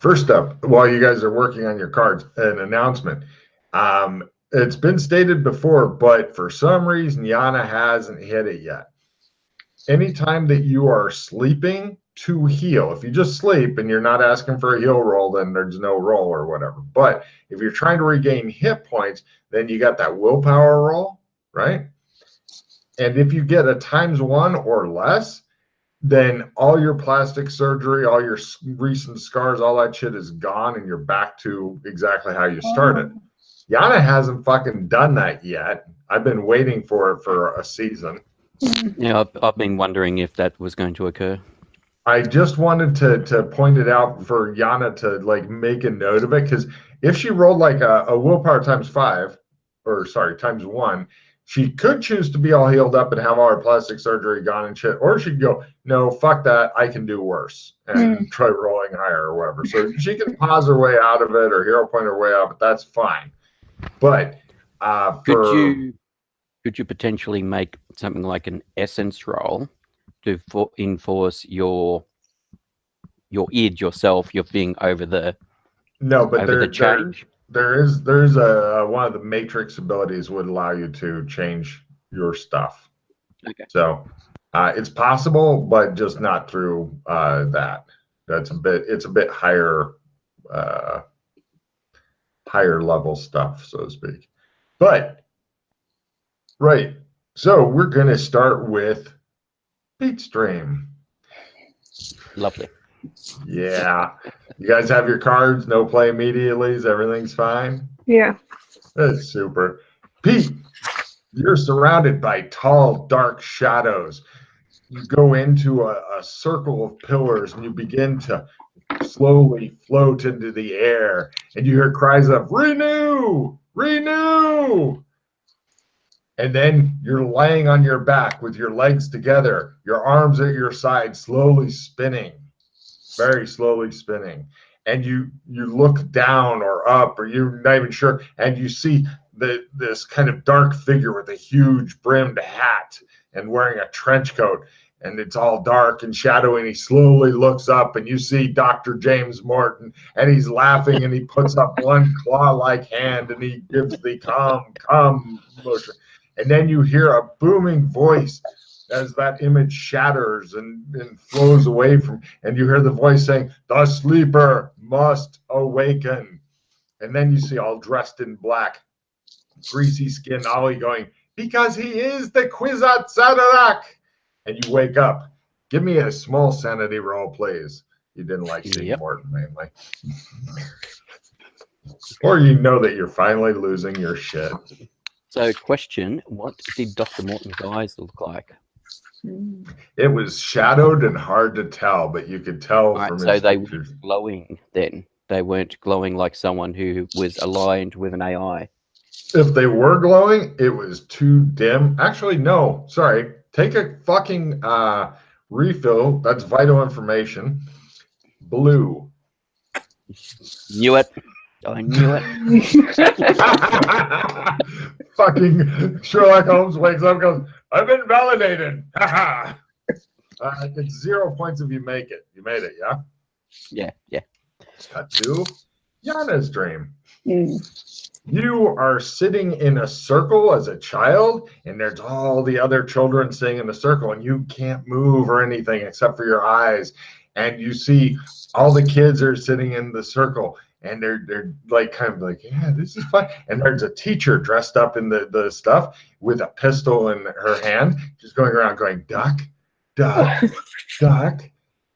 First up, while you guys are working on your cards, an announcement. It's been stated before, but for some reason, Yana hasn't hit it yet. Anytime that you are sleeping to heal, if you just sleep and you're not asking for a heal roll, then there's no roll or whatever. But if you're trying to regain hit points, then you got that willpower roll, right? And if you get a ×1 or less, then all your plastic surgery, all your recent scars, all that shit is gone, and you're back to exactly how you started. Yana hasn't fucking done that yet. I've been waiting for it for a season. Yeah, I've been wondering if that was going to occur. I just wanted to point it out for Yana to like make a note of it, because if she rolled like a willpower ×5, or sorry, ×1, she could choose to be all healed up and have all her plastic surgery gone and shit, or she'd go, no, fuck that, I can do worse, and try rolling higher or whatever. So she can pause her way out of it or hero point her way out, but that's fine. But could you potentially make something like an essence roll to enforce your id yourself, your thing over the change? There's a one of the matrix abilities would allow you to change your stuff. Okay. So it's possible, but just not through that. It's a bit higher level stuff, so to speak. But right. So we're gonna start with Beat Stream. Lovely. Yeah. You guys have your cards, no play immediately, everything's fine? Yeah. That's super. Pete, you're surrounded by tall, dark shadows. You go into a circle of pillars and you begin to slowly float into the air, and you hear cries of renew, renew. And then you're laying on your back with your legs together, your arms at your side, slowly spinning, very slowly spinning. And you look down or up, or you're not even sure, and you see this kind of dark figure with a huge brimmed hat and wearing a trench coat, and it's all dark and shadowy, and he slowly looks up, and you see Dr. James Morton, and he's laughing, and he puts up one claw-like hand, and he gives the come motion. And then you hear a booming voice as that image shatters and flows away from, and you hear the voice saying, the sleeper must awaken. And then you see, all dressed in black, greasy skinned Ollie going, because he is the Kwisatz Haderach. And you wake up. Give me a small sanity roll, please. You didn't like seeing Morton, mainly. Or you know that you're finally losing your shit. So, question, what did Dr. Morton's eyes look like? It was shadowed and hard to tell, but you could tell from his So they pictures. weren't glowing then? They weren't glowing like someone who was aligned with an AI? If they were glowing, it was too dim. Actually, no. Sorry. Take a fucking refill. That's vital information. Blue. Knew it. I knew it. Fucking Sherlock Holmes wakes up and goes, I've been validated. It's 0 points if you make it. You made it, yeah? Yeah. Cut to Yana's dream. You are sitting in a circle as a child, and there's all the other children sitting in a circle, and you can't move or anything except for your eyes. And you see all the kids are sitting in the circle, and they're like kind of like, yeah, this is fun. And there's a teacher dressed up in the stuff with a pistol in her hand, just going around going, duck, duck, duck,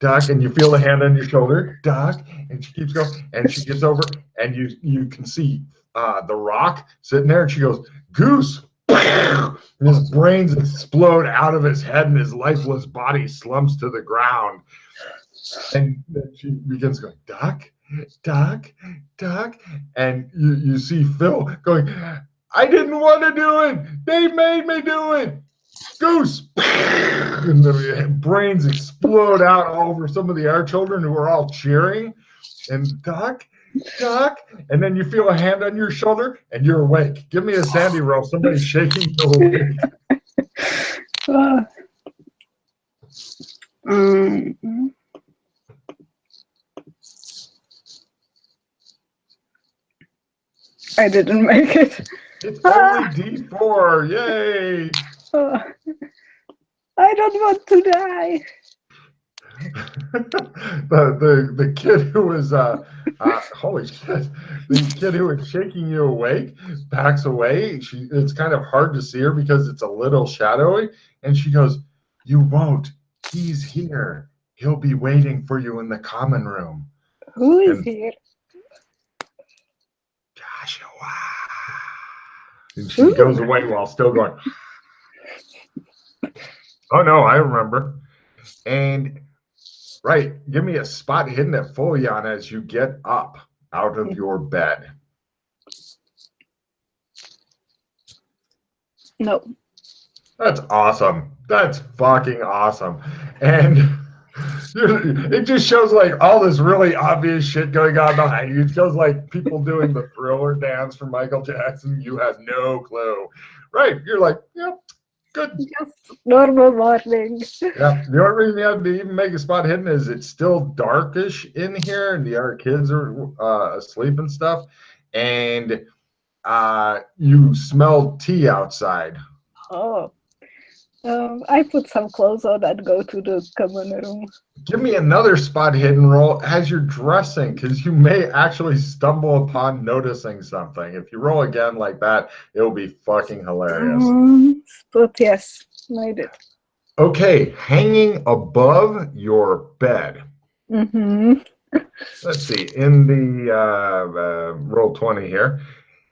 duck. And you feel the hand on your shoulder, duck. And she keeps going, and she gets over, and you can see the Rock sitting there, and she goes, goose. And his brains explode out of his head, and his lifeless body slumps to the ground. And then she begins going, duck, duck, duck. And you see Phil going, I didn't want to do it. They made me do it. Goose. And the brains explode out all over some of the our children who are all cheering. And duck, duck. And then you feel a hand on your shoulder, and you're awake. Give me a sandy roll. Somebody's shaking you awake. I didn't make it. It's only D4. Yay! I don't want to die. the kid who was holy shit, the kid who was shaking you awake backs away. It's kind of hard to see her because it's a little shadowy, and she goes, "You won't. He's here. He'll be waiting for you in the common room." Who is here? Joshua. And she goes away while still going, "Oh no, I remember." And right, give me a spot hidden at Folion as you get up out of your bed. No. That's awesome. That's fucking awesome. And it just shows like all this really obvious shit going on behind you. It shows like people doing the Thriller dance from Michael Jackson. You have no clue. Right. You're like, yep, good. Just normal morning. Yeah. The only reason you have to even make a spot hidden is it's still darkish in here and the other kids are asleep and stuff. And you smell tea outside. Oh. I put some clothes on and go to the common room. Give me another spot hidden roll as you're dressing, because you may actually stumble upon noticing something. If you roll again like that, it'll be fucking hilarious. But yes, made it. Okay, hanging above your bed. Let's see, in the roll 20 here,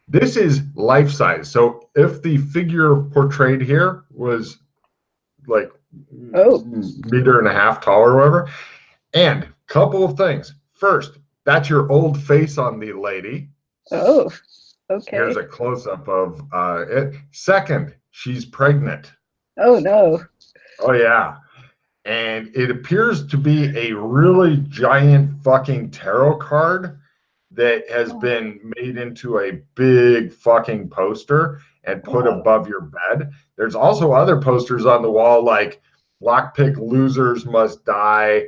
this is life size. So if the figure portrayed here was like meter and a half tall or whatever. And couple of things. First, that's your old face on the lady. Oh, okay. Here's a close-up of it. Second, she's pregnant. Oh, no. Oh, yeah. And it appears to be a really giant fucking tarot card that has been made into a big fucking poster and put above your bed. There's also other posters on the wall like Lockpick Losers Must Die,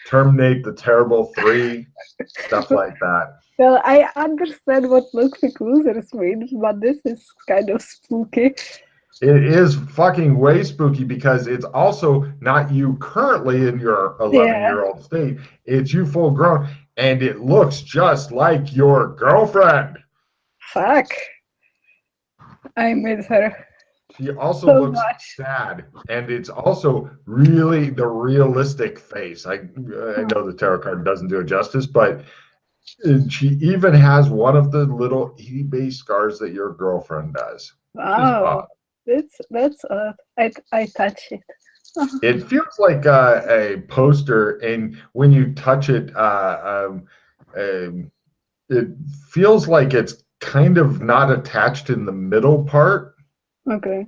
Terminate the Terrible 3, stuff like that. Well, I understand what Lockpick Losers means, but this is kind of spooky. It is fucking way spooky because it's also not you currently in your 11-year-old state. It's you full grown, and it looks just like your girlfriend. Fuck. I miss her. She also looks sad, and it's also really the realistic face. I know the tarot card doesn't do it justice, but she even has one of the little eBay scars that your girlfriend does. Wow, that's I touch it. It feels like a poster, and when you touch it, it feels like it's kind of not attached in the middle part. Okay.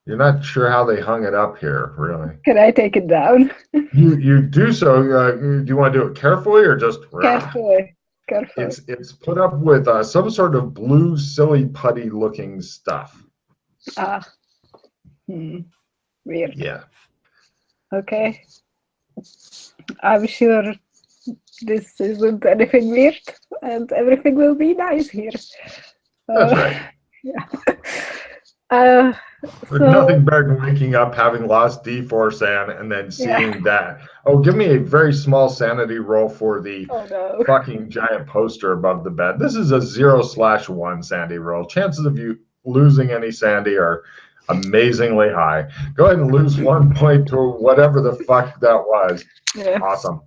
You're not sure how they hung it up here, really. Can I take it down? You do so. Do you want to do it carefully or just carefully? It's put up with some sort of blue, silly putty looking stuff. Weird. Yeah. Okay. I'm sure this isn't anything weird, and everything will be nice here. That's right. Yeah. There's nothing better than waking up having lost D4 San and then seeing that. Oh, give me a very small sanity roll for the fucking giant poster above the bed. This is a 0/1 sanity roll. Chances of you losing any sanity are amazingly high. Go ahead and lose 1 point to whatever the fuck that was. Yeah. Awesome.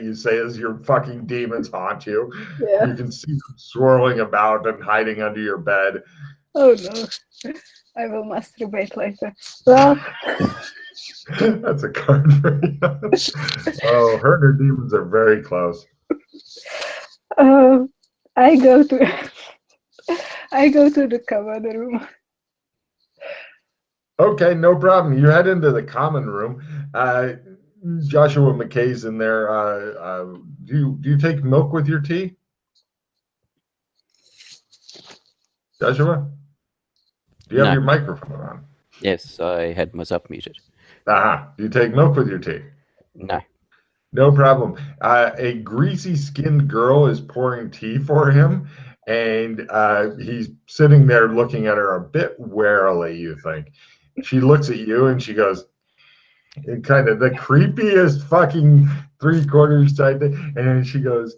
You say as your fucking demons haunt you. Yeah. You can see them swirling about and hiding under your bed. Oh no. I will masturbate later. Well, that's a card for you. Oh, her and her demons are very close. I go to the common room. Okay, no problem. You head into the common room. Joshua McKay's in there. Do you take milk with your tea? Joshua? Do you have your microphone on? Yes, I had myself muted. Do you take milk with your tea? No. No problem. A greasy-skinned girl is pouring tea for him, and he's sitting there looking at her a bit warily, you think. She looks at you and she goes, kind of the creepiest fucking three-quarters side thing. And then she goes,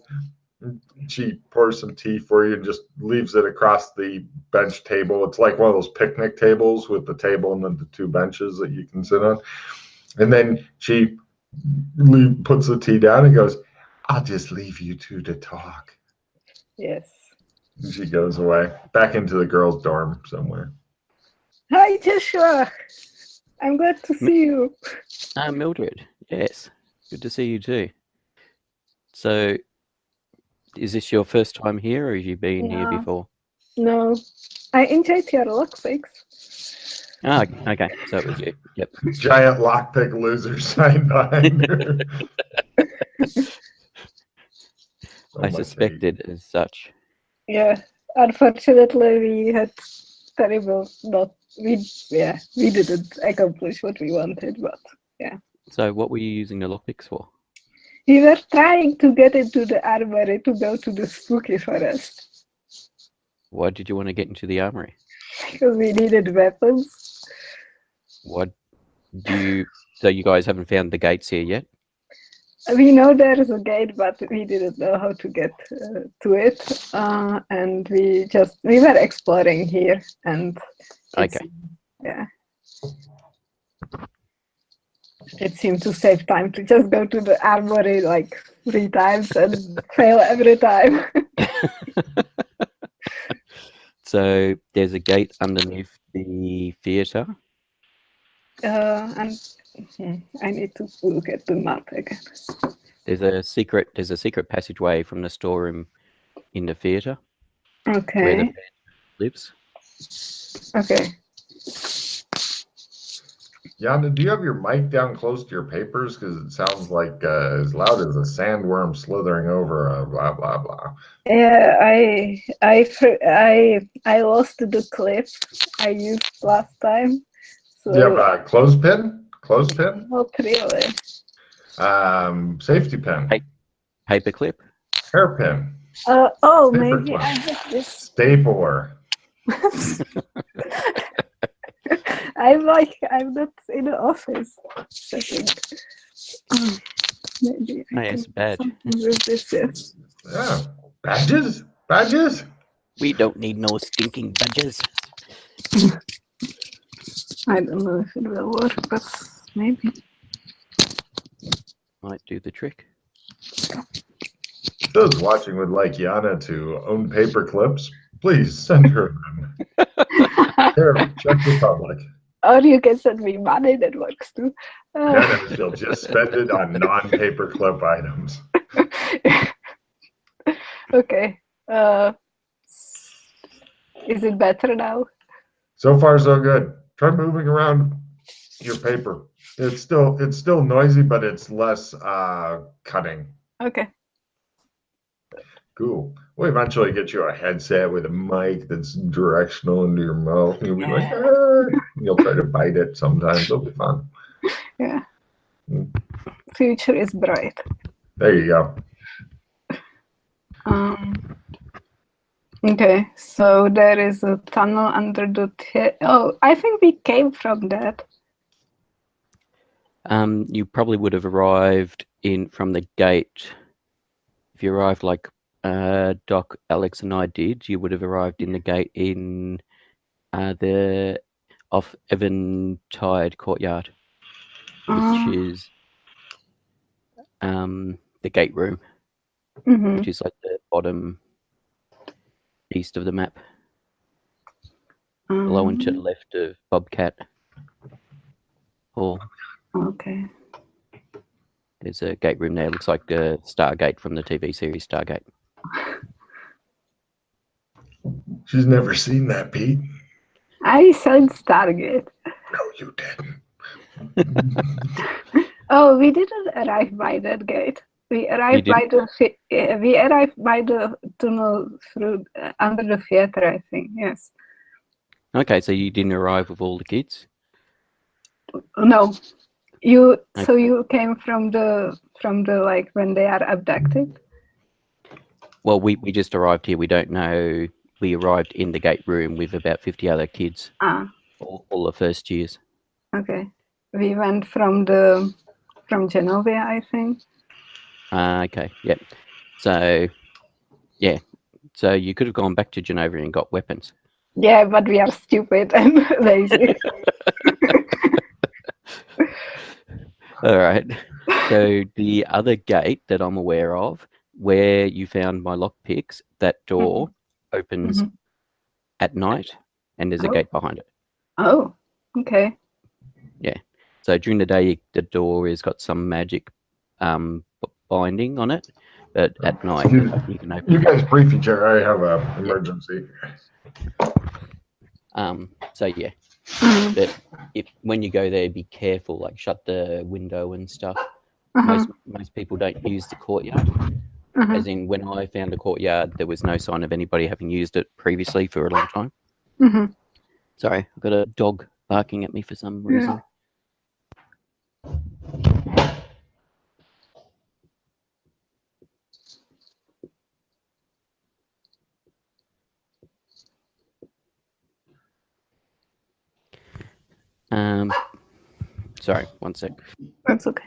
she pours some tea for you and just leaves it across the bench table. It's like one of those picnic tables with the table and then the two benches that you can sit on. And then she puts the tea down and goes, I'll just leave you two to talk. Yes. And she goes away, back into the girls' dorm somewhere. Hi, Joshua. I'm glad to see you. Mildred, yes. Good to see you too. So, is this your first time here, or have you been here before? No. I enjoyed your lockpicks. Ah, okay. So it was you. Yep. Giant lockpick loser sign behind her. I suspected as such. Yeah. Unfortunately, we had terrible we didn't accomplish what we wanted, but yeah. So what were you using the lockpicks for? We were trying to get into the armory to go to the spooky forest. Why did you want to get into the armory? Because we needed weapons. What do you... So you guys haven't found the gates here yet? We know there is a gate, but we didn't know how to get to it. And we were exploring here, and Okay. Yeah. It seemed to save time to just go to the armory like 3 times and fail every time. So there's a gate underneath the theatre. And I need to look at the map again. There's a secret passageway from the storeroom in the theatre. Okay. Where the band lives. Okay. Yana, do you have your mic down close to your papers? Because it sounds like as loud as a sandworm slithering over blah blah blah. Yeah, I lost the clip I used last time. So Do you have a clothespin? Clothespin? not really. Safety pin. Paperclip. Hairpin. Oh, Paper maybe clip. I have this. Stapler. I'm not in the office setting. Maybe I Yes, can badge. do something with this. Yes. Yeah. Badges? Badges? We don't need no stinking badges. I don't know if it will work, but maybe. Might do the trick. Those watching would like Yana to own paper clips. Please send her them. Here, Czech Republic. Or you can send me money, that works too. Yana, she'll just spend it on non-paper clip items. Okay. Is it better now? So far, so good. Try moving around your paper. It's still noisy, but it's less cutting. Okay. Cool. We'll eventually get you a headset with a mic that's directional into your mouth. You'll be like, you'll try to bite it sometimes. It'll be fun. Yeah. Future is bright. There you go. Okay, so there is a tunnel under the... Oh, I think we came from that. You probably would have arrived from the gate. If you arrived like Doc, Alex, and I did, you would have arrived in the gate in the off Eventide Courtyard, which is the gate room, which is like the bottom east of the map, below and to the left of Bobcat Hall. Okay. There's a gate room there. Looks like a Stargate from the TV series Stargate. She's never seen that, Pete. I said Stargate. No, you didn't. Oh, we didn't arrive by that gate. We arrived by the tunnel through under the theater, I think. Yes. Okay, so you didn't arrive with all the kids? No. So you came from the from the like when they are abducted? Well, we just arrived here. We don't know. We arrived in the gate room with about 50 other kids, Ah, all the first years. okay. We went from Genova, I think. Okay, yep. So, yeah. So you could have gone back to Genova and got weapons. Yeah, but we are stupid and lazy. All right. So the other gate that I'm aware of, where you found my lockpicks, that door opens Mhm. at night, and there's a Oh. gate behind it. Oh, okay. Yeah. So during the day, the door has got some magic binding on it, but at night you can open You it. guys brief each other. I have an emergency. So yeah, Mhm. but when you go there, be careful. Like shut the window and stuff. Uh-huh. Most people don't use the courtyard. Uh-huh. As in, when I found the courtyard, there was no sign of anybody having used it previously for a long time. Mhm. Sorry, I've got a dog barking at me for some reason. Sorry, one sec. That's okay.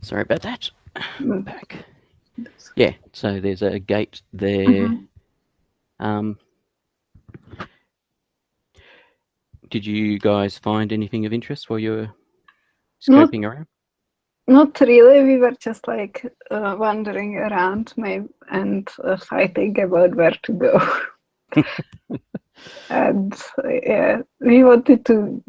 Sorry about that. Mm. Back. Yeah, so there's a gate there. Did you guys find anything of interest while you were scoping around? Not really. We were just like wandering around and fighting about where to go. And yeah, we wanted to.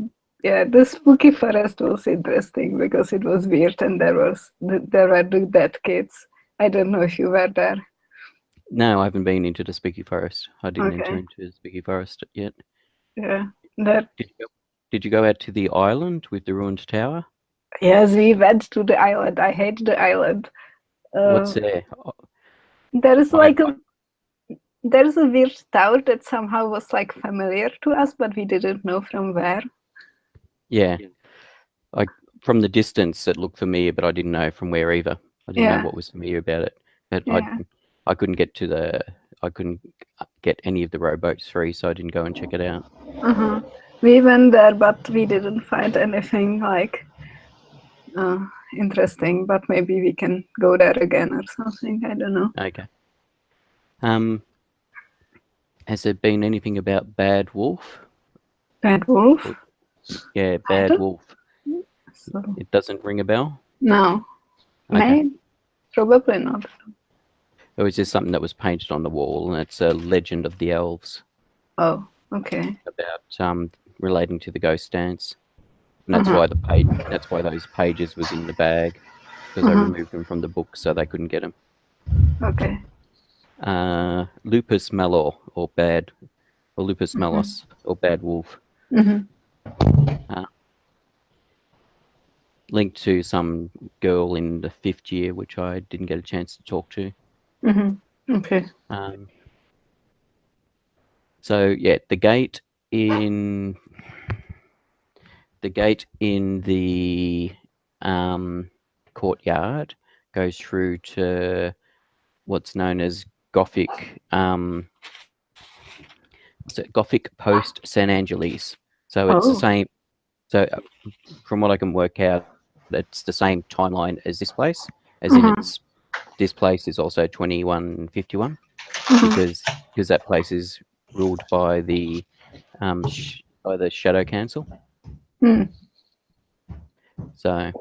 Yeah, the spooky forest was interesting because it was weird and there were the dead kids. I don't know if you were there. No, I haven't been into the spooky forest. I didn't enter Okay. into the spooky forest yet. Yeah. That. Did you go out to the island with the ruined tower? Yes, we went to the island. I hate the island. What's there? There is I- like there's a weird tower that somehow was like familiar to us, but we didn't know from where. Yeah, like from the distance, it looked familiar, but I didn't know from where either. I didn't know Yeah. what was familiar about it. But Yeah. I couldn't get any of the rowboats free, so I didn't go and check it out. Uh-huh. We went there, but we didn't find anything like interesting. But maybe we can go there again or something. I don't know. Okay. Has there been anything about Bad Wolf? Bad Wolf? Yeah, I Bad don't. Wolf. So, It doesn't ring a bell? no. Okay. Maybe. Probably not. It was just something that was painted on the wall, and it's a legend of the elves Oh, okay. about relating to the ghost dance. And that's why that's why those pages was in the bag, because I removed them from the book so they couldn't get them. Okay. Lupus Malor or Lupus Malos or Bad Wolf. Linked to some girl in the 5th year, which I didn't get a chance to talk to. Okay. So yeah, the gate in the courtyard goes through to what's known as Gothic Gothic Post San Angeles. So it's the same. So from what I can work out, it's the same timeline as this place, as in this place is also 2151 because that place is ruled by the Shadow Council. So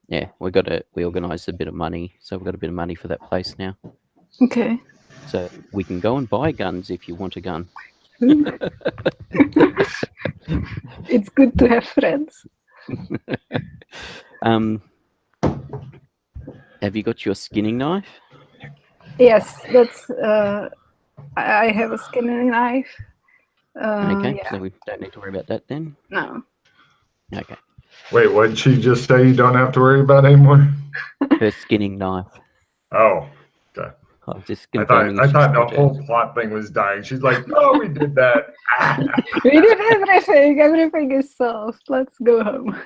yeah, we organised a bit of money, so we've got a bit of money for that place now. Okay. So we can go and buy guns if you want a gun. It's good to have friends. Have you got your skinning knife? Yes, that's. I have a skinning knife. Okay, Yeah. so we don't need to worry about that then. No. Okay. Wait, what did she just say you don't have to worry about anymore? Her skinning knife. Oh, okay. I was just I confirming if she's thought the got whole hers. plot thing was dying. She's like, no, we did that. We did everything. Everything is solved. Let's go home.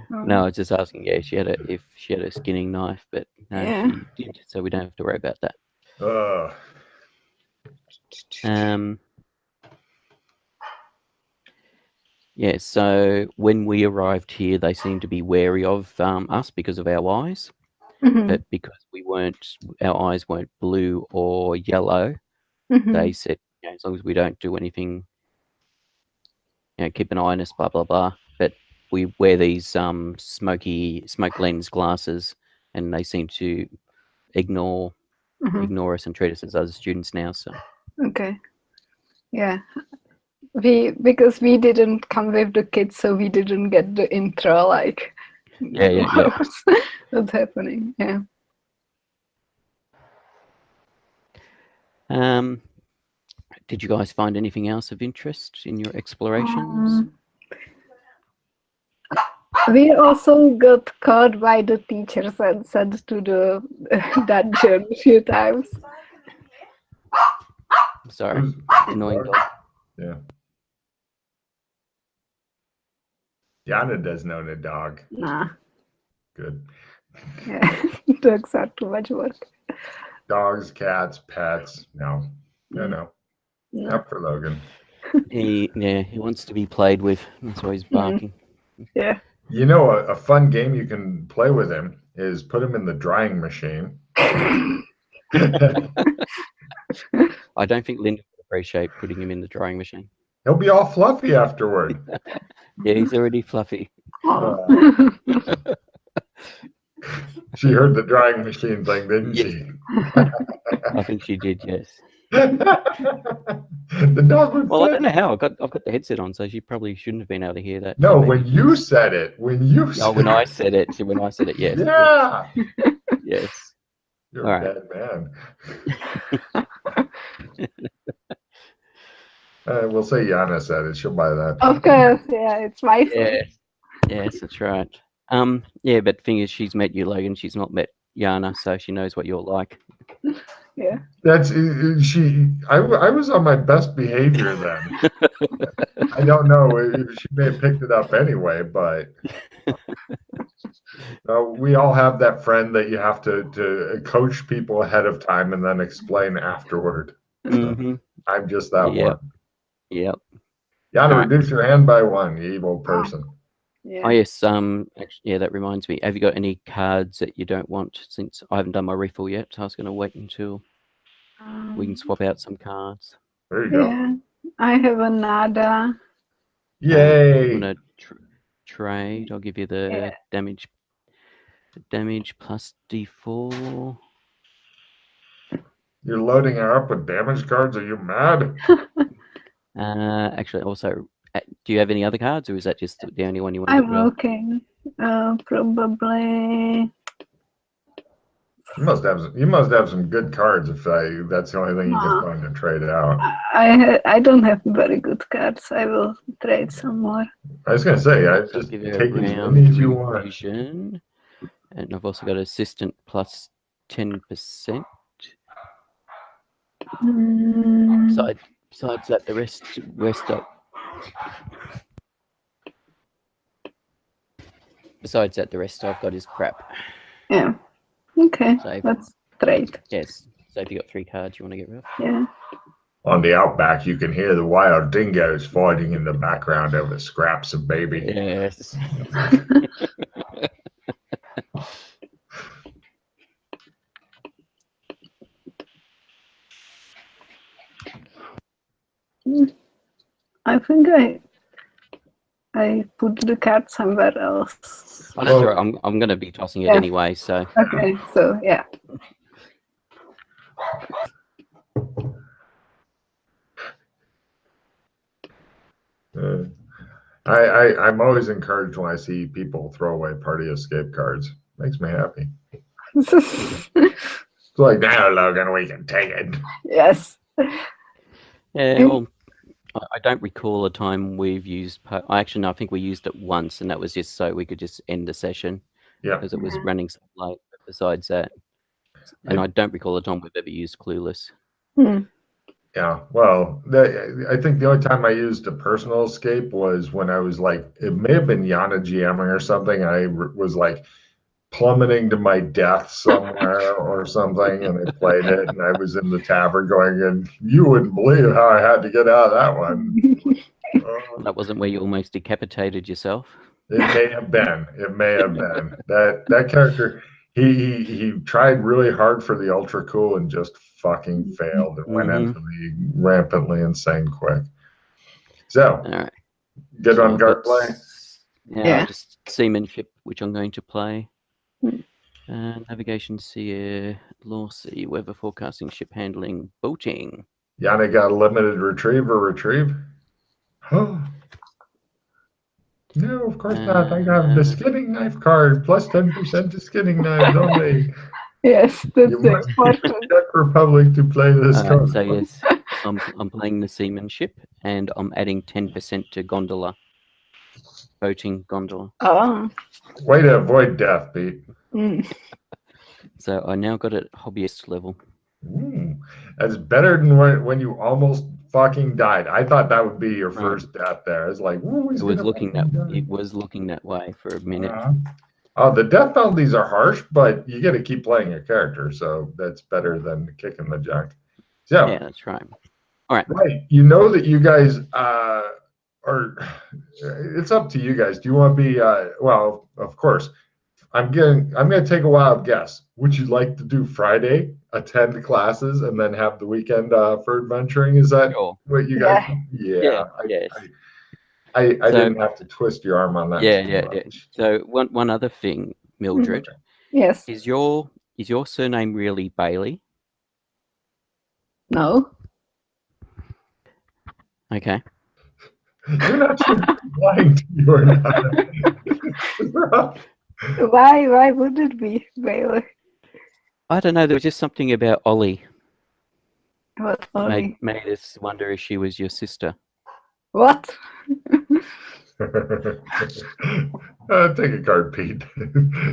No, I was just asking, yeah, if she had a skinning knife, but no, Yeah. she did, so we don't have to worry about that. Ugh. Yeah, so when we arrived here, they seemed to be wary of us because of our eyes, Mhm. but because our eyes weren't blue or yellow, Mhm. they said, as long as we don't do anything, keep an eye on us, blah blah blah. But we wear these smoke lens glasses, and they seem to ignore us and treat us as other students now. So Okay. Yeah. Because we didn't come with the kids, so we didn't get the intro. Like, yeah. what's happening? Yeah. Did you guys find anything else of interest in your explorations? We also got caught by the teachers and sent to the dungeon a few times. Sorry, annoying dog. Yeah. Yana doesn't own a dog. Nah. Good. Yeah. Dogs are too much work. Dogs, cats, pets. No. Not for Logan. He wants to be played with. That's why he's barking. Yeah. You know, a fun game you can play with him is put him in the drying machine. I don't think Linda would appreciate putting him in the drying machine. He'll be all fluffy afterward. Yeah, he's already fluffy. She heard the drying machine thing, didn't she? I think she did, yes. The dog would Well, I say, don't know how. I've got the headset on, so she probably shouldn't have been able to hear that. no, So when you said it. When you said when I said it, yes. Yeah. Yes. You're All a right. bad man. We'll say Yana said it. She'll buy that. Of course, yeah, it's my fault. Yes, that's right. Yeah, but the thing is, she's met you, Logan. She's not met Yana, so she knows what you're like. Yeah. That's she. I was on my best behavior then. I don't know if she may have picked it up anyway, but we all have that friend that you have to coach people ahead of time and then explain afterward. So I'm just that one. Yep. Yana, reduce your hand by one, you evil person. Yeah. Oh yes. Actually, that reminds me. Have you got any cards that you don't want? Since I haven't done my refill yet, so I was going to wait until we can swap out some cards. There you go. Yeah. I have a nada. Yay! I'm going to trade. I'll give you the damage. The damage plus D4. You're loading her up with damage cards. Are you mad? Actually, also, do you have any other cards, or is that just the only one you want to I'm get rid of? looking. Probably. You must have some good cards if that's the only thing you can find to trade out. I don't have very good cards. I will trade some more. I was gonna say, I just give you take a as round many as you want. revision, and I've also got assistant plus 10%. Besides that, the rest up. Besides that, the rest I've got is crap. Yeah. Okay. So Let's trade. yes. So if you got 3 cards you want to get rid of. Yeah. On the outback, you can hear the wild dingoes fighting in the background over scraps of baby. Yes. I think I put the card somewhere else. Oh, that's all right. I'm going to be tossing it anyway. So okay. So yeah. I'm always encouraged when I see people throw away party escape cards. Makes me happy. It's like, now, Logan, we can take it. Yes. Yeah, well, I don't recall a time we've used. Actually, no, I think we used it once, and that was just so we could just end the session Yeah. because it was running so late. But besides that, and I don't recall a time we've ever used Clueless. Yeah, well, I think the only time I used a personal escape was when I was like, it may have been Yana GMing or something. I was like plummeting to my death somewhere or something, and I played it, and I was in the tavern going, and you wouldn't believe how I had to get out of that one. That wasn't where you almost decapitated yourself. It may have been. It may have been. That character, he tried really hard for the ultra cool and just fucking failed and went into the rampantly insane quick. So, all right. Good on guard play. Yeah, just seamanship, which I'm going to play. Navigation, sea, law, sea, weather forecasting, ship handling, boating. Yana got a limited retrieve. Huh? No, of course not. I got the skinning knife card, plus 10% to skinning knives only. Yes, that's You the must be important. Czech Republic to play this card. So yes, I'm playing the seamanship, and I'm adding 10% to gondola. Boating gondola. Oh. Way to avoid death, Pete. So I now got it hobbyist level. That's better than when you almost fucking died. I thought that would be your first death there. It's like, it was looking that way for a minute. Oh, the death penalties are harsh, but you got to keep playing your character, so that's better than kicking the junk. So yeah, that's right. All right. Right. You know that you guys are. It's up to you guys. Do you want to be? Well, of course. I'm going to take a wild guess. Would you like to do Friday, attend classes, and then have the weekend for adventuring? Is that what you guys? Yeah. I didn't have to twist your arm on that. Yeah. So one other thing, Mildred. Yes. Is your surname really Bailey? No. Okay. You're not sure lying to you or not. Why would it be Bailey? I don't know. There was just something about Ollie. What Ollie? Made us wonder if she was your sister. What? Take a card, Pete.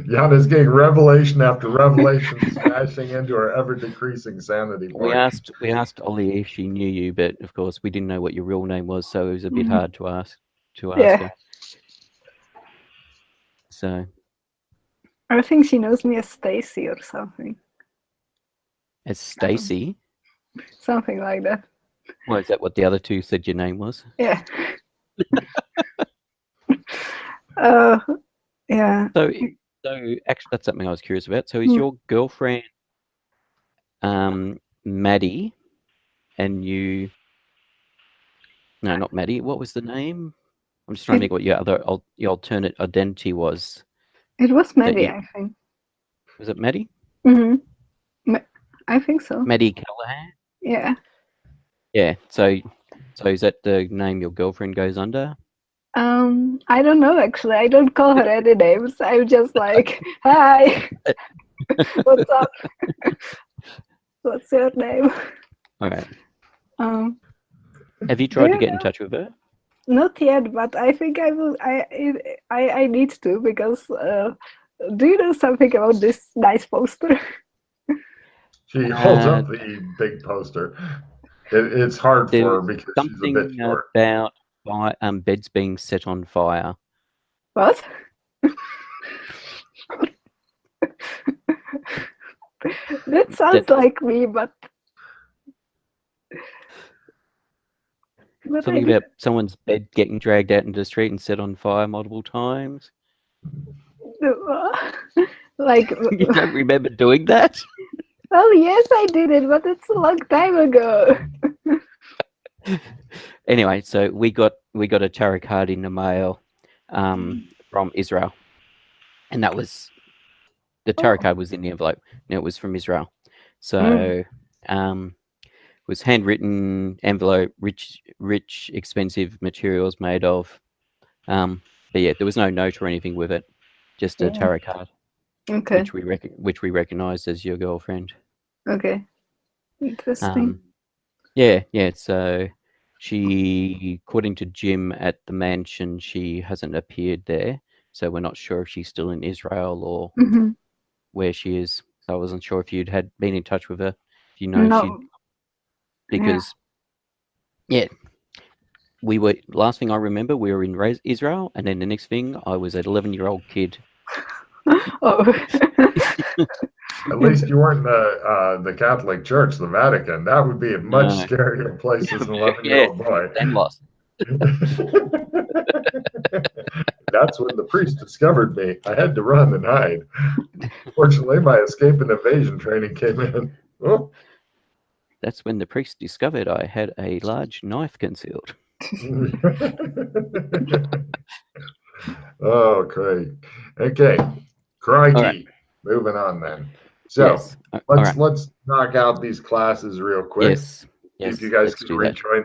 Yana's getting revelation after revelation, smashing into her ever-decreasing sanity point. We asked Ollie if she knew you, but of course we didn't know what your real name was, so it was a bit hard to ask her. So I think she knows me as Stacy or something. As Stacy? Something like that. Well, is that what the other two said your name was? Yeah. Yeah. So actually, that's something I was curious about. So is your girlfriend Maddie, and you? No, not Maddie. What was the name? I'm just trying to think what your alternate identity was. It was Maddie, I think. Was it Maddie? I think so. Maddie Callahan? Yeah. Yeah. So is that the name your girlfriend goes under? I don't know actually. I don't call her any names. I'm just like, hi. What's up? What's your name? All right. Have you tried to get in touch with her? Not yet, but I think I will. I need to, because do you know something about this nice poster? She holds up the big poster. It's hard for her because she's a bit short. About beds being set on fire. What? That sounds like me, but something about someone's bed getting dragged out into the street and set on fire multiple times. Like, you don't remember doing that? Well, yes, I did it, but it's a long time ago. Anyway, so we got a tarot card in the mail from Israel, and that was the tarot card was in the envelope, and it was from Israel. So was handwritten envelope, rich, expensive materials made of. But yeah, there was no note or anything with it, just a tarot card, Okay. which we recognised as your girlfriend. Okay. Interesting. Yeah. So she, according to Jim at the mansion, she hasn't appeared there, so we're not sure if she's still in Israel or Mm-hmm. where she is. So I wasn't sure if you'd had been in touch with her. If you know if she, No. because yeah, we were. Last thing I remember, we were in Israel, and then the next thing, I was an 11-year-old kid. Oh. At least you weren't in the Catholic Church, the Vatican. That would be a much No. scarier place as an 11-year-old boy. Same loss. That's when the priest discovered me. I had to run and hide. Fortunately, my escape and evasion training came in. Oh. That's when the priest discovered I had a large knife concealed. Oh, great. Okay. Crikey. Right. Moving on then. So Yes. let's knock out these classes real quick. Yes. If you guys let's can do that. rejoin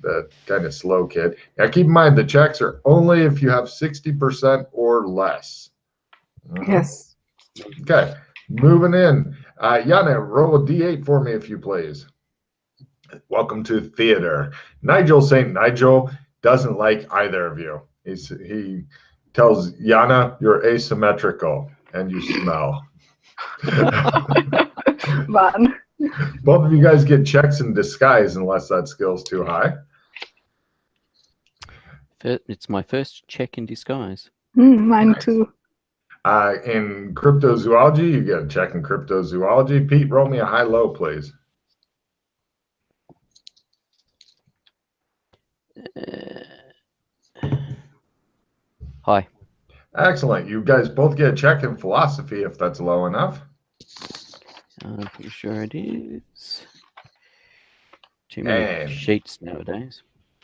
the kind of slow kid. Now keep in mind the checks are only if you have 60% or less. Yes. Okay. Moving in. Yana, roll a D8 for me if you please. Welcome to theater. Nigel St. Nigel doesn't like either of you. He tells Yana you're asymmetrical and you smell. One. Both of you guys get checks in disguise unless that skill's too high. It's my first check in disguise. Mine too. In cryptozoology, you get a check in cryptozoology. Pete, roll me a high-low, please. Hi. Excellent. You guys both get a check in philosophy if that's low enough. I'm pretty sure it is. Too many sheets nowadays.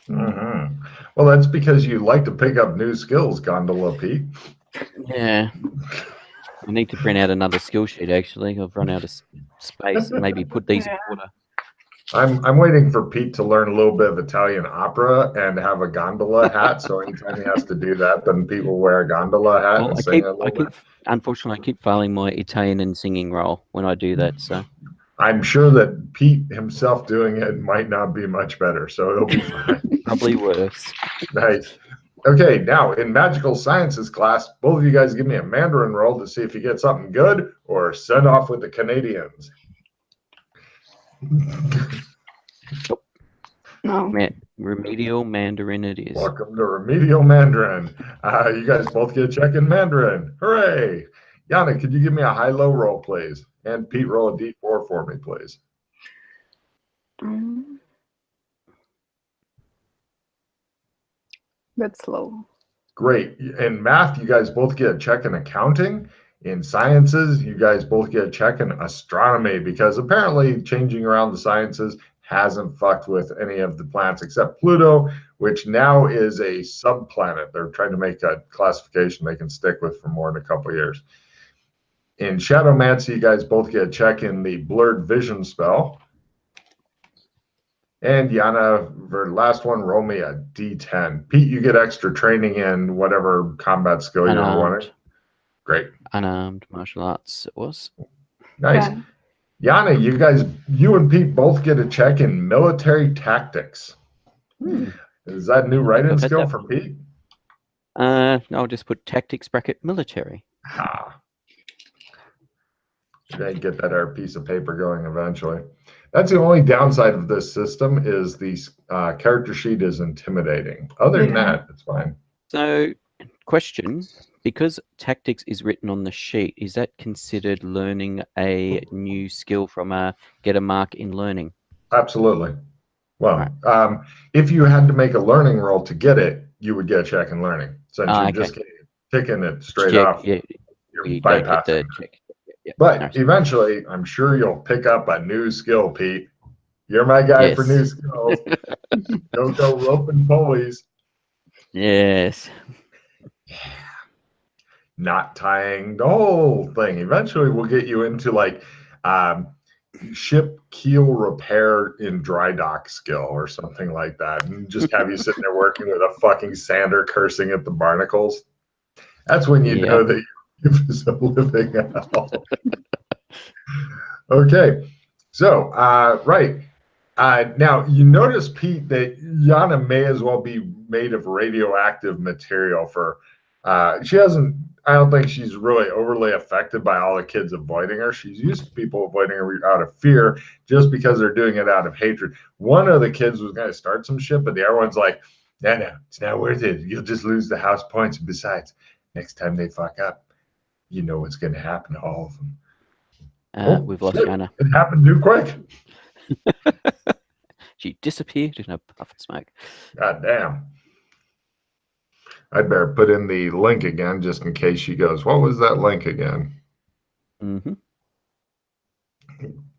Well, that's because you like to pick up new skills, Gondola Pete. Yeah. I need to print out another skill sheet, actually. I've run out of space. Maybe put these in order. I'm waiting for Pete to learn a little bit of Italian opera and have a gondola hat. So anytime he has to do that, then people wear a gondola hat and sing a little bit. Unfortunately, I keep failing my Italian and singing role when I do that. So I'm sure that Pete himself doing it might not be much better. So it'll be fine. Probably worse. Nice. Okay, now in magical sciences class, both of you guys give me a Mandarin roll to see if you get something good or send off with the Canadians. No. Remedial Mandarin it is. Welcome to Remedial Mandarin. You guys both get a check in Mandarin. Hooray! Yana, could you give me a high-low roll, please? And Pete, roll a D4 for me, please. That's low. Great. In math, you guys both get a check in accounting. In sciences, you guys both get a check in astronomy because apparently changing around the sciences hasn't fucked with any of the planets except Pluto, which now is a subplanet. They're trying to make a classification they can stick with for more than a couple of years. In Shadowmancy, you guys both get a check in the blurred vision spell. And Yana, for the last one, roll me a D10. Pete, you get extra training in whatever combat skill you're wanting. Great. Unarmed martial arts it was. Nice. Yeah. Yana, you and Pete both get a check in military tactics. Is that a new write-in skill for Pete? I'll just put tactics bracket military. They get that our piece of paper going eventually. That's the only downside of this system is the character sheet is intimidating. Other than that, it's fine. So, question, because tactics is written on the sheet, is that considered learning a new skill from get a mark in learning? Absolutely. Well, if you had to make a learning roll to get it, you would get a check in learning. Since you're just picking it straight off, you're bypassing the check. But eventually, I'm sure you'll pick up a new skill, Pete. You're my guy for new skills. Go rope and pulleys. Yes. Not tying the whole thing. Eventually, we'll get you into like ship keel repair in dry dock skill or something like that, and just have you sitting there working with a fucking sander cursing at the barnacles. That's when you know that you give a living hell. Okay, so right. Now you notice, Pete, that Yana may as well be made of radioactive material for she hasn't, I don't think she's really overly affected by all the kids avoiding her. She's used to people avoiding her out of fear just because they're doing it out of hatred. One of the kids was going to start some shit, but the other one's like, no, it's not worth it. You'll just lose the house points. Besides, next time they fuck up, you know what's going to happen to all of them. We've lost Yana. It happened too quick. She disappeared in a puff of smoke. God damn. I'd better put in the link again just in case she goes, what was that link again? Mm-hmm.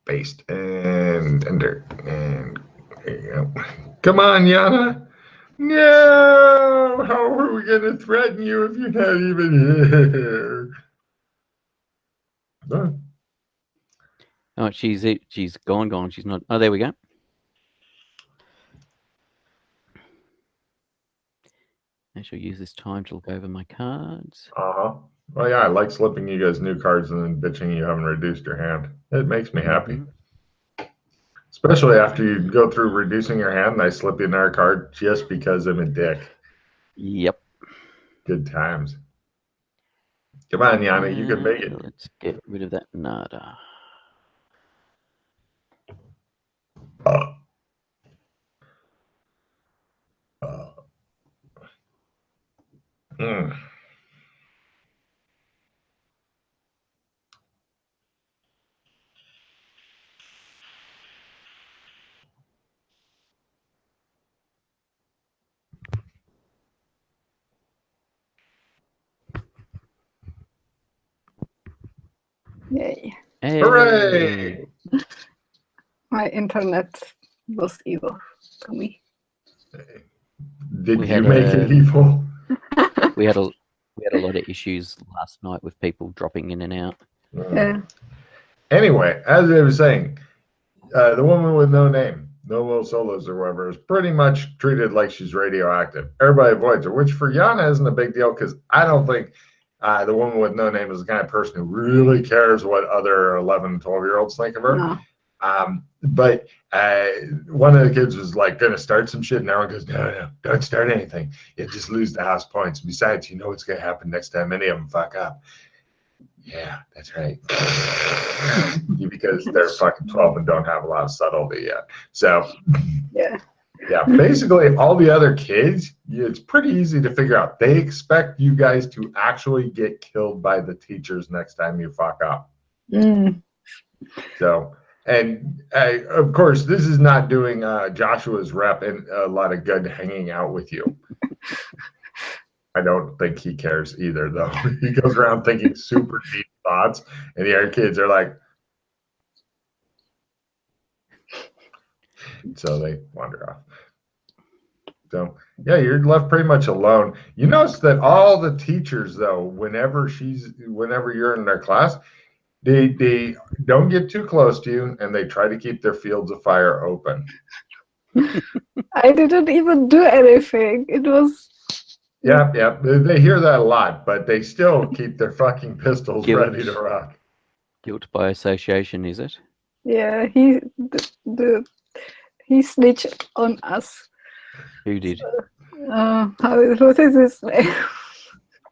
Paste and enter. And there you go. Come on, Yana. No! How are we going to threaten you if you're not even here? No. Oh, she's gone. She's not. Oh, there we go. I shall use this time to look over my cards. Well, yeah, I like slipping you guys new cards and then bitching you haven't reduced your hand. It makes me happy. Especially after you go through reducing your hand and I slip you another card just because I'm a dick. Yep. Good times. Come on, Yana, you can make it. Let's get rid of that nada. Yay. Hey. Hooray! My internet was evil to me. Did you make it evil? We had a lot of issues last night with people dropping in and out. Yeah. Anyway, as I was saying, the woman with no name, no Will Solos or whatever, is pretty much treated like she's radioactive. Everybody avoids her, which for Yana isn't a big deal because I don't think the woman with no name is the kind of person who really cares what other 11, 12-year-olds think of her. No. But one of the kids was like going to start some shit, and everyone goes, no, don't start anything. You just lose the house points. Besides, you know what's going to happen next time any of them fuck up. Yeah, that's right. Because they're fucking 12 and don't have a lot of subtlety yet. So, yeah, basically all the other kids, it's pretty easy to figure out. They expect you guys to actually get killed by the teachers next time you fuck up. So, and of course, this is not doing Joshua's rep and a lot of good hanging out with you. I don't think he cares either, though. He goes around thinking super deep thoughts, and the other kids are like, so they wander off. So, yeah, you're left pretty much alone. You notice that all the teachers, though, whenever you're in their class, they don't get too close to you, and they try to keep their fields of fire open. I didn't even do anything. It was... Yeah. They hear that a lot, but they still keep their fucking pistols ready to rock. Guilt by association, is it? Yeah, he snitched on us. Who did? What is his name?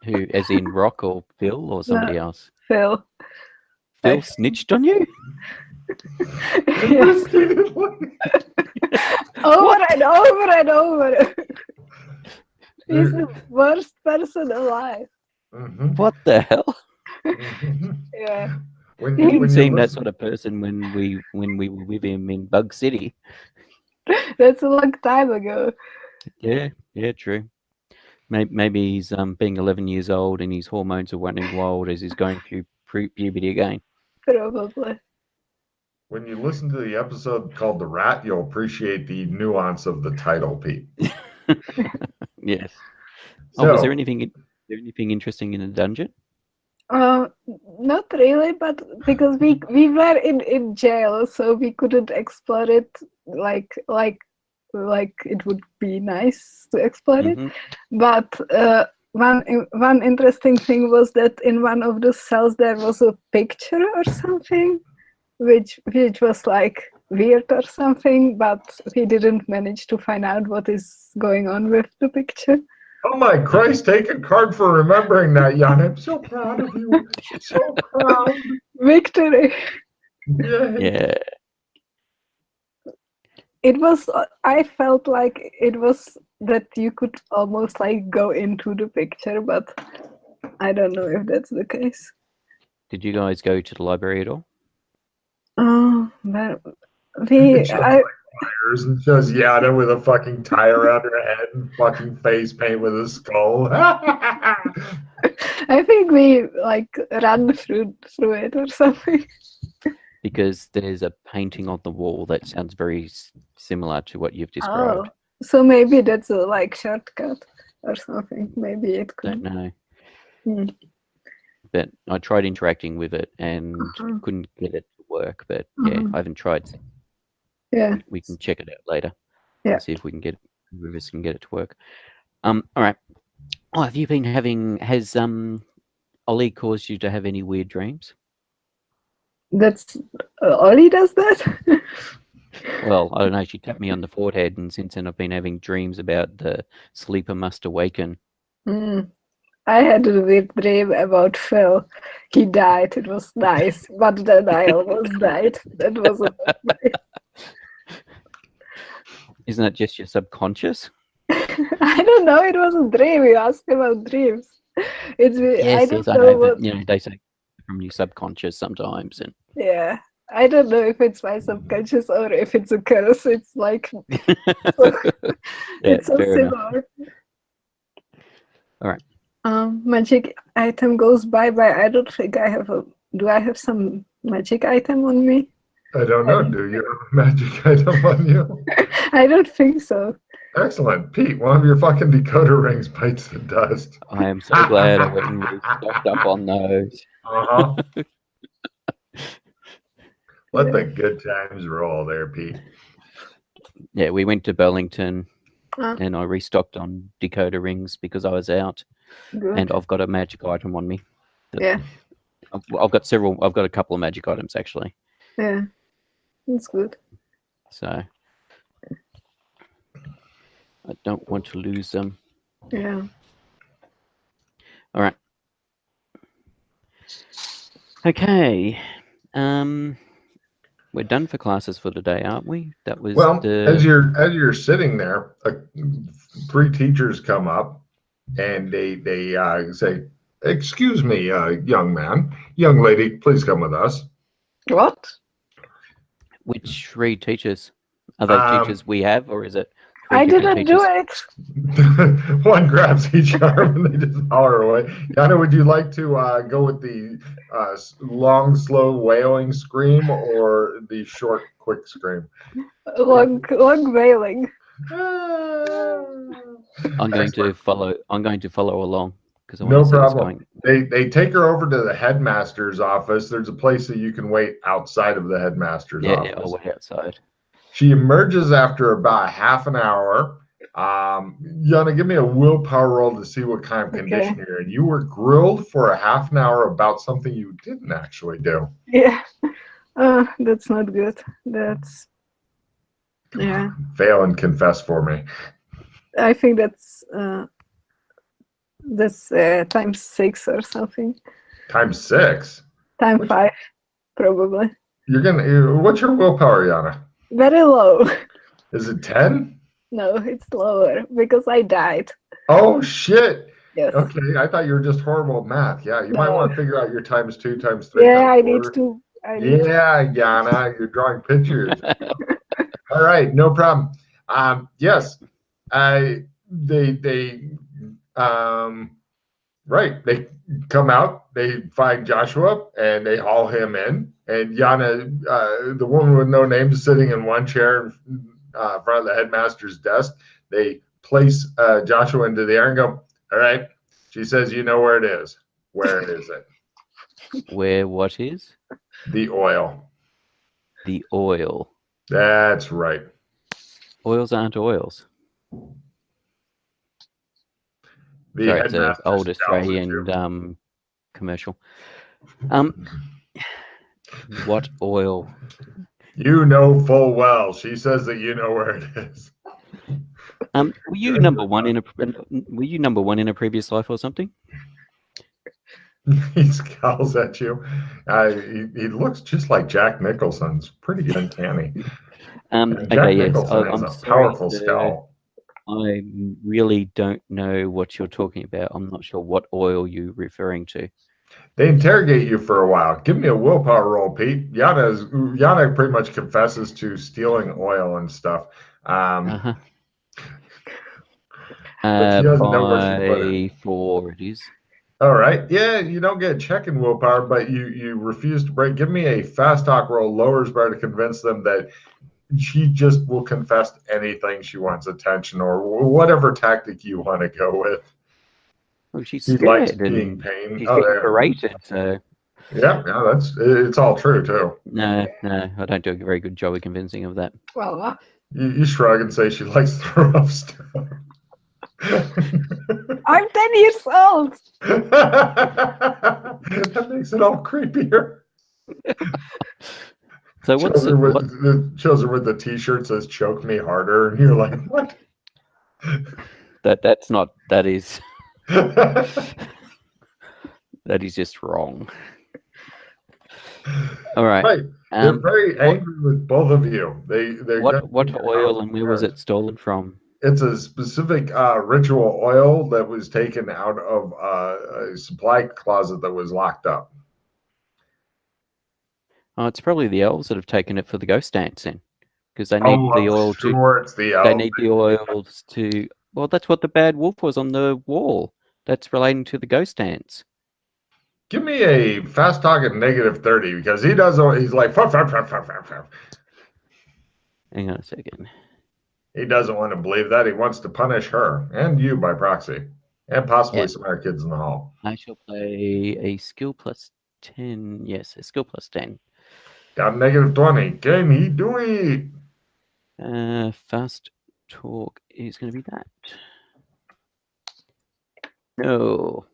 Who, as in Rock or Phil or somebody else? Phil. Phil snitched on you? Yes. Over and over and over. He's the worst person alive. What the hell? Yeah. He didn't seem that sort of person when we were with him in Bug City. That's a long time ago. Yeah, true. Maybe he's being 11 years old and his hormones are running wild as he's going through puberty again. Probably. When you listen to the episode called The Rat, you'll appreciate the nuance of the title, Pete. Yes. So, was there anything interesting in the dungeon? Not really, but because we were in jail, so we couldn't explore it like it would be nice to explore it. Hmm. But one interesting thing was that in one of the cells there was a picture or something, which was like weird or something, but we didn't manage to find out what is going on with the picture. Oh my Christ, take a card for remembering that, Jan. I'm so proud of you. So proud. Victory! Yay. Yeah. It was, I felt like it was that you could almost like go into the picture, but I don't know if that's the case. Did you guys go to the library at all? But It shows like tires and shows Yana with a fucking tire around her head and fucking face paint with a skull. I think we like ran through it or something. Because there's a painting on the wall that sounds very similar to what you've described. So maybe that's a like shortcut or something. Maybe it could. Don't know. Hmm. But I tried interacting with it and couldn't get it to work. But yeah, I haven't tried. Yeah. We can check it out later. Yeah. See if we can get it to work. All right. Oh, have you been having? Has Ollie caused you to have any weird dreams? That's Ollie does that. Well, I don't know. She tapped me on the forehead, and since then I've been having dreams about the sleeper must awaken. I had a weird dream about Phil. He died. It was nice, but then I almost died. That wasn't nice. Isn't that just your subconscious? I don't know. It was a dream. You asked about dreams. It's Yes, I I don't know. know what. But, you know, they say from your subconscious sometimes, and Yeah, I don't know if it's my subconscious or if it's a curse. It's like it's so fair enough. similar. All right. Magic item goes bye-bye. I don't think I have a. Do I have some magic item on me? I don't know. Do you have a magic item on you? I don't think so. Excellent. Pete, one of your fucking decoder rings bites the dust. I am so glad I went and stocked up on those. Uh-huh. Let the good times roll there, Pete. Yeah, we went to Burlington Ah. and I restocked on decoder rings because I was out. Good. And I've got a magic item on me. Yeah. I've got several. I've got a couple of magic items actually. Yeah. That's good. So I don't want to lose them. Yeah. All right. Okay. We're done for classes for today, aren't we? That was as you're sitting there, 3 teachers come up and they say, "Excuse me, young man, young lady, please come with us." What? Which 3 teachers? Are they teachers we have, or is it? I didn't do it. One grabs each arm and they just holler away. Yana, would you like to go with the long, slow wailing scream or the short, quick scream? Long wailing. I'm going to follow along because I No want to see what's problem. going. They take her over to the headmaster's office. There's a place that you can wait outside of the headmaster's office. Yeah, I'll wait outside. She emerges after about half an hour. Yana, give me a willpower roll to see what kind of condition you're in. You were grilled for a half an hour about something you didn't actually do. Yeah. That's not good. That's yeah. Fail and confess for me. I think that's times 6 or something. Times 6? Times 5, probably. What's your willpower, Yana? Very low. Is it 10? No, it's lower because I died. Oh shit. Yes. Okay, I thought you were just horrible at math. Yeah, you might want to figure out your times 2, times 3. Yeah, times I 4. need to. Yana, you're drawing pictures. All right, no problem. Yes, they come out, they find Joshua, and they haul him in. And Yana, the woman with no name, is sitting in one chair in front of the headmaster's desk. They place Joshua into the air and go, "All right." She says, "You know where it is. Where is it?" Where what is? The oil. The oil. That's right. Oils aren't oils. The Sorry, it's an headmaster old scowls at Australian you. commercial. What oil? You know full well. She says that you know where it is. Were you number one in a previous life or something? He scowls at you. He looks just like Jack Nicholson. It's pretty uncanny. And Jack Okay, yes. Nicholson has I'm a sorry, powerful skull. I really don't know what you're talking about. I'm not sure what oil you're referring to. They interrogate you for a while. Give me a willpower roll, Pete. Yana pretty much confesses to stealing oil and stuff. Uh-huh. But she doesn't know where she put it. 4 it is. All right. Yeah, you don't get a check in willpower, but you refuse to break. Give me a fast talk roll, lowers bar, to convince them that she just will confess to anything she wants attention or whatever tactic you want to go with. Well, she's He scared likes and being pain. she's being berated, so... Yeah, it's all true, too. No, I don't do a very good job of convincing of that. Well, You shrug and say she likes the rough stuff. I'm 10 years old. That makes it all creepier. So shows her with the t-shirt that says "Choke me harder," and you're like, "What?" That is just wrong. All right. Right. They're very angry with both of you. What oil and where was it stolen from? It's a specific ritual oil that was taken out of a supply closet that was locked up. Oh, it's probably the elves that have taken it for the ghost dance then, because they need the oil it's the elves. They need the oils to. Well, that's what the bad wolf was on the wall. That's relating to the ghost dance. Give me a fast talk at -30 because he does. He's like, fuff. Hang on a second. He doesn't want to believe that. He wants to punish her and you by proxy, and possibly some other kids in the hall. I shall play a skill plus 10. Yes, a skill plus 10. Got -20. Can he do it? Fast talk is going to be that. No.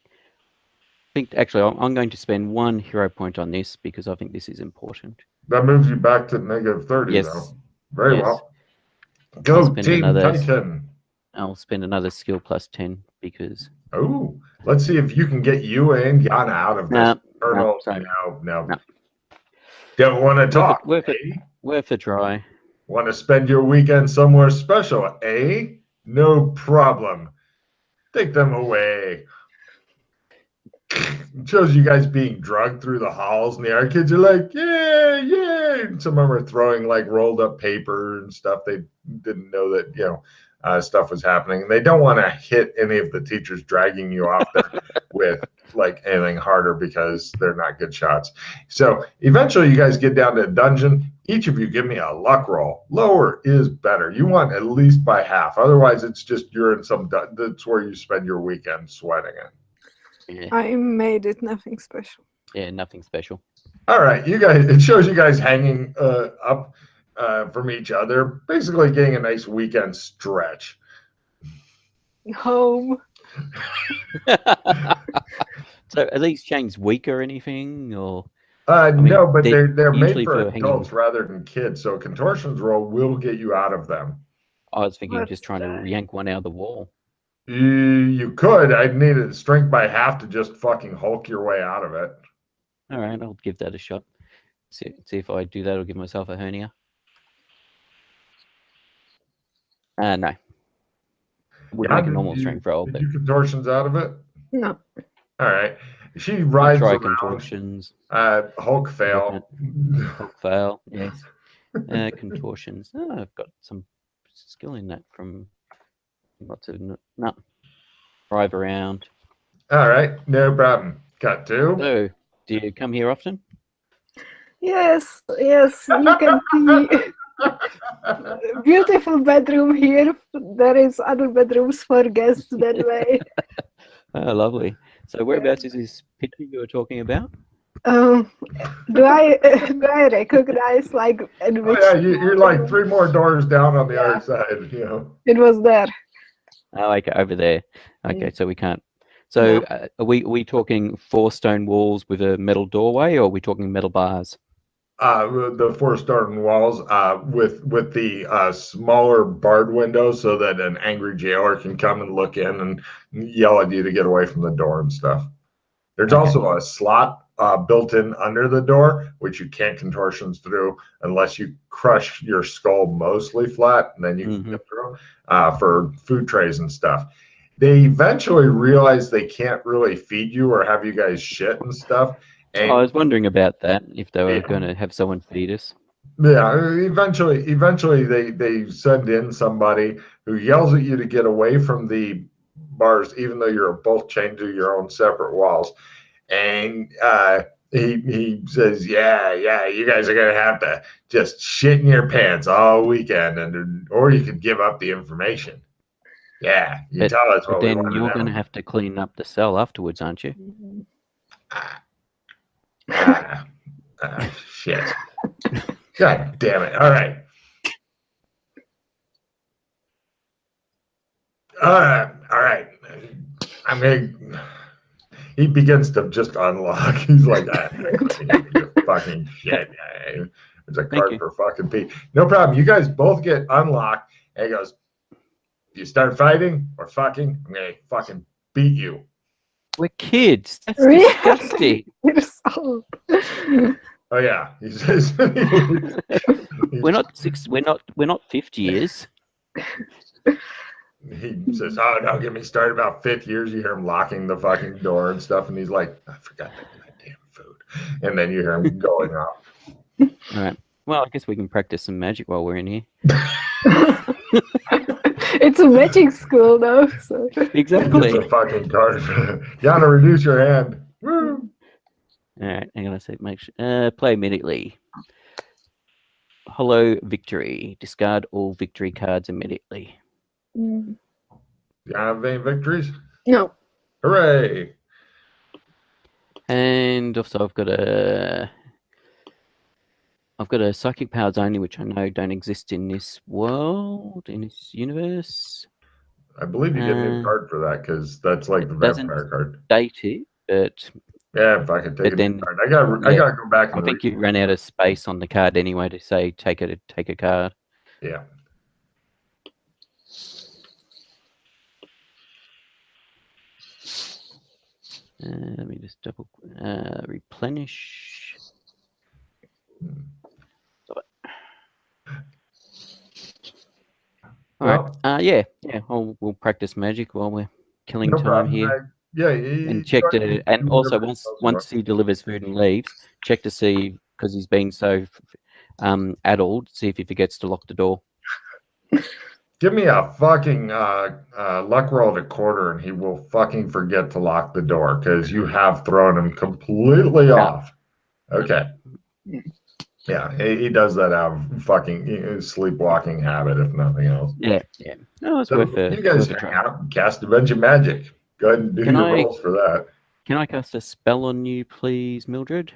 I think actually I'm going to spend 1 hero point on this because I think this is important. That moves you back to -30. Yes. Though. Very well. Go Team Titan. I'll spend another skill plus 10 because. Oh, let's see if you can get you and Yana out of this. No. Don't want to talk. Worth a try. Want to spend your weekend somewhere special, eh? No problem. Take them away. It shows you guys being drugged through the halls, and the other kids are like, yeah. And some of them are throwing like rolled up paper and stuff. They didn't know that, stuff was happening. And they don't want to hit any of the teachers dragging you off there with like anything harder because they're not good shots. So eventually you guys get down to a dungeon. Each of you give me a luck roll. Lower is better. You want at least by half. Otherwise, it's just you're in that's where you spend your weekend sweating in. Yeah. I made it nothing special. Yeah, nothing special. All right, you guys. It shows you guys hanging up from each other, basically getting a nice weekend stretch. Home. So are these chains weak or anything, or? No, but they're made usually for for adults rather than kids. So a contortions roll will get you out of them. I was thinking of just trying to yank one out of the wall. You could. I'd need a strength by half to just fucking hulk your way out of it. All right, I'll give that a shot. See if I do that, I'll give myself a hernia. No. Would make a normal strength roll. Did you contortions out of it? No. All right. She rides try around. Contortions. Hulk fail. Hulk fail. Yes. Contortions. Oh, I've got some skill in that from lots of no. Drive around. All right, no problem. Got 2. So, do you come here often? Yes. You can see beautiful bedroom here. There is other bedrooms for guests that way. Oh, lovely. So whereabouts is this picture you were talking about? Do I recognize like in Oh which yeah, you're like store? 3 more doors down on the Yeah. other side. You know. It was there. Oh, okay, over there. Okay, Mm. so we can't. So No. are we talking 4 stone walls with a metal doorway, or are we talking metal bars? The 4 stone walls with the smaller barred windows so that an angry jailer can come and look in and yell at you to get away from the door and stuff. There's Okay. also a slot built in under the door, which you can't contortions through unless you crush your skull mostly flat, and then you can get through for food trays and stuff. They eventually realize they can't really feed you or have you guys shit and stuff. I And was wondering about that, if they were yeah, going to have someone feed us. eventually they send in somebody who yells at you to get away from the bars, even though you're both chained to your own separate walls. And he says, yeah, you guys are gonna have to just shit in your pants all weekend, and or you could give up the information. Yeah, you tell us But what we then want to you're going to know. have to clean up the cell afterwards, aren't you? Shit. God damn it. All right. All right. I'm gonna. He begins to just unlock. He's like, fucking shit. There's a Thank card you. for fucking Pete. No problem. You guys both get unlocked. And he goes, you start fighting or fucking, I'm gonna fucking beat you. We're kids. That's Really? disgusting. You're so... Oh yeah. He says We're not 6. We're not 50 years. he says, oh, don't get me started about 5th years. You hear him locking the fucking door and stuff, and he's like, I forgot that goddamn food. And then you hear him going off. All right. Well, I guess we can practice some magic while we're in here. It's a magic school though. So. Exactly. It's a fucking card. You gotta reduce your hand. Woo. All right. Hang on a sec. Make sure. Play immediately. Hollow victory. Discard all victory cards immediately. Mm. You have any victories? No. Hooray! And also, I've got a psychic powers only, which I know don't exist in this world, in this universe. I believe you get a new card for that because that's like the vampire card. Date it, but yeah, if I could take a new card, I gotta go back. I think you ran out of space on the card anyway to say take a card. Yeah. Let me just double replenish. All right. Yeah. We'll practice magic while we're killing time here. And check to, and also once he delivers food and leaves, check to see, because he's been so addled, see if he forgets to lock the door. Give me a fucking luck roll to quarter, and he will fucking forget to lock the door because you have thrown him completely off. Okay. Yeah, he does that out of fucking sleepwalking habit, if nothing else. Yeah. No, it's worth a You guys hang out and cast a bunch of magic. Go ahead and do your rolls for that. Can I cast a spell on you, please, Mildred?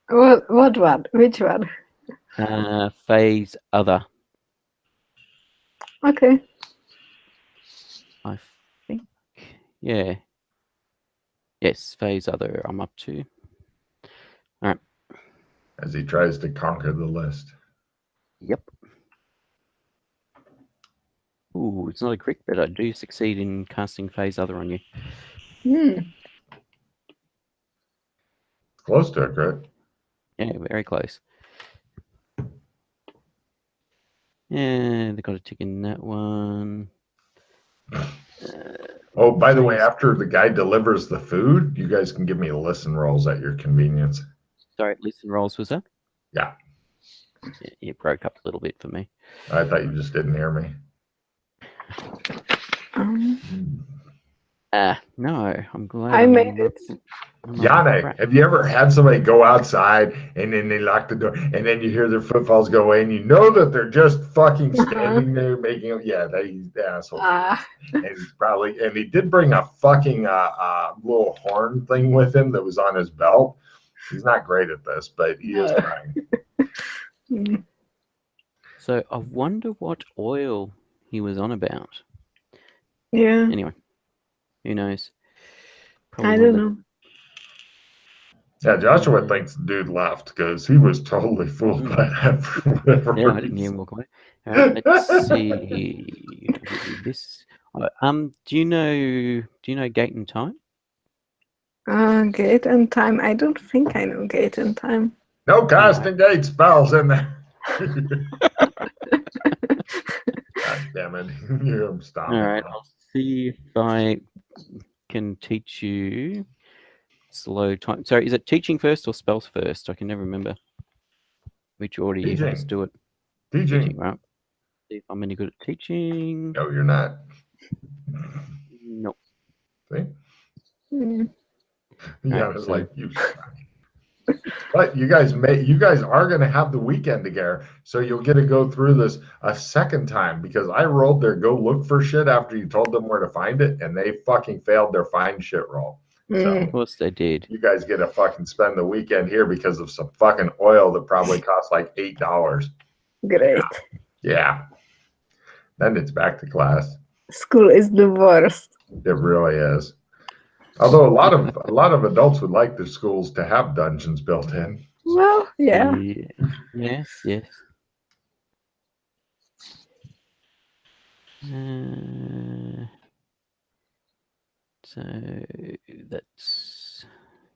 What one? Which one? Phase other. Okay. I think, yeah. Yes, phase other. I'm up to. All right. As he tries to conquer the list. Yep. Ooh, it's not a crit, but I do succeed in casting phase other on you. Close to it, correct? Yeah, very close. Yeah, they got a tick in that one. Oh, by the way, after the guy delivers the food, you guys can give me listen rolls at your convenience. Sorry, listen rolls was that? Yeah. You broke up a little bit for me. I thought you just didn't hear me. No, I'm glad. I made it. Yana, have you ever had somebody go outside and then they lock the door and then you hear their footfalls go in? You know that they're just fucking standing there making. Yeah, he's the asshole. And he's probably, and he did bring a fucking little horn thing with him that was on his belt. He's not great at this, but he is trying. So I wonder what oil he was on about. Yeah. Anyway, who knows? I don't know. Yeah, Joshua thinks the dude left because he was totally fooled by that. Yeah, I didn't hear him walk away. All right, let's see this. Do you know Gate and Time? Gate and Time. I don't think I know Gate and Time. No casting gate spells in there. God damn it! You stop. All right, I'll see if I can teach you slow time. Sorry, is it teaching first or spells first? I can never remember which order you have to do it. Teaching. Right. See if I'm any good at teaching. No, you're not. Nope. See? Mm. Yeah, it's like you. But you guys are going to have the weekend together, so you'll get to go through this a second time because I rolled their go look for shit after you told them where to find it, and they fucking failed their find shit roll. So of course they did. You guys get to fucking spend the weekend here because of some fucking oil that probably costs like $8. Great. Yeah. Then it's back to class. School is the worst. It really is. Although a lot of adults would like their schools to have dungeons built in. Well, yeah. Yes. So that's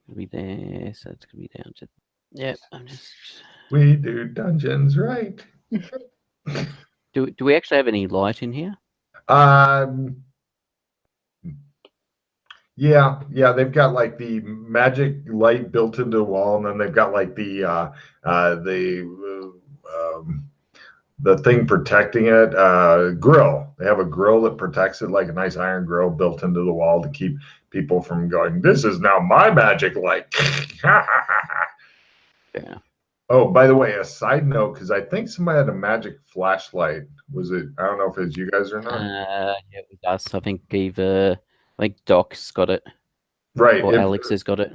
gonna be there. So it's gonna be down to. Yep, I'm just. We do dungeons right. Do we actually have any light in here? Yeah, they've got like the magic light built into the wall, and then they've got like the thing protecting it, grill. They have a grill that protects it, like a nice iron grill built into the wall to keep people from going, this is now my magic light. Yeah. Oh, by the way, a side note, because I think somebody had a magic flashlight. Was it? I don't know if it's you guys or not. Yeah, it was us. I think Doc's got it. Right. Or Alex has got it.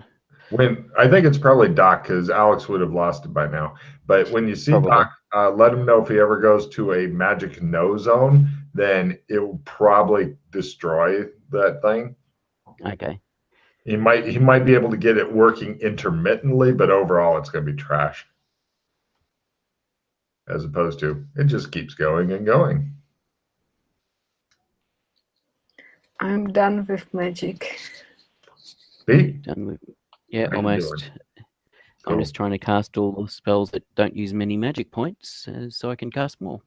I think it's probably Doc, because Alex would have lost it by now. But when you see Doc, let him know if he ever goes to a magic no zone, then it will probably destroy that thing. Okay. He might be able to get it working intermittently, but overall it's going to be trash. As opposed to it just keeps going and going. I'm done with magic. Pete? Done with, yeah, almost. Cool. I'm just trying to cast all the spells that don't use many magic points, so I can cast more.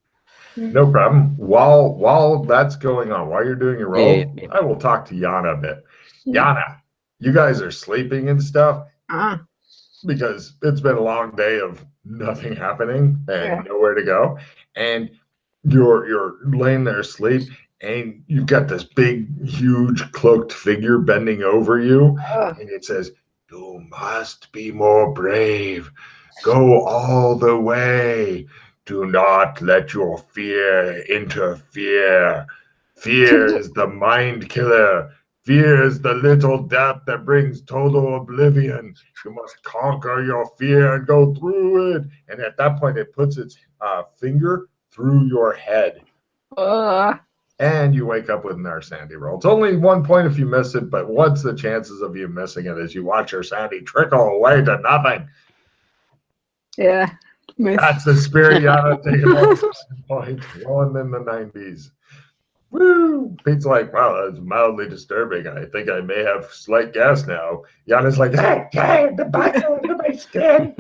No problem. While that's going on, while you're doing your roll, I will talk to Yana a bit. Yana, you guys are sleeping and stuff because it's been a long day of nothing happening and nowhere to go, and you're laying there asleep, and you've got this big, huge cloaked figure bending over you, and it says, "You must be more brave. Go all the way. Do not let your fear interfere. Fear is the mind killer. Fear is the little death that brings total oblivion. You must conquer your fear and go through it." And at that point, it puts its finger through your head. And you wake up with another Sandy roll. It's only 1 point if you miss it, but what's the chances of you missing it as you watch your Sandy trickle away to nothing? Yeah. That's the spirit, Yana. Taking all 7 points, rolling in the 90s. Woo! Pete's like, wow, that's mildly disturbing. I think I may have slight gas now. Yana's like, hey, the bite under my skin.